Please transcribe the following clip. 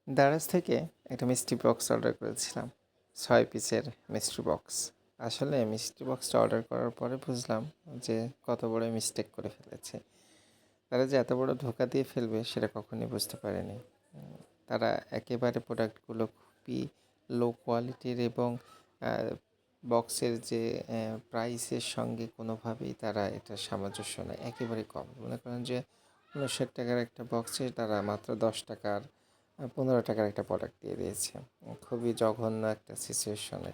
দারাজ থেকে একটা মিষ্টি বক্স অর্ডার করেছিলাম, 6 পিসের মিষ্টি বক্স। আসলে মিষ্টি বক্সটা অর্ডার করার পরে বুঝলাম যে কত বড় মিস্টেক করে ফেলেছে। তারা যে এত বড় ধোঁকা দিয়ে ফেলবে সেটা কখনোই বুঝতে পারেনি। তারা একেবারে প্রোডাক্টগুলো খুবই লো কোয়ালিটির এবং বক্সের যে প্রাইসের সঙ্গে কোনোভাবেই তারা এটা সামঞ্জস্য নেয়, একেবারে কম। মনে করেন যে 59 টাকার একটা বক্সে তারা মাত্র 10 টাকার 15 টাকার একটা প্রোডাক্ট দিয়ে দিয়েছে। খুবই জঘন্য একটা সিচুয়েশনে।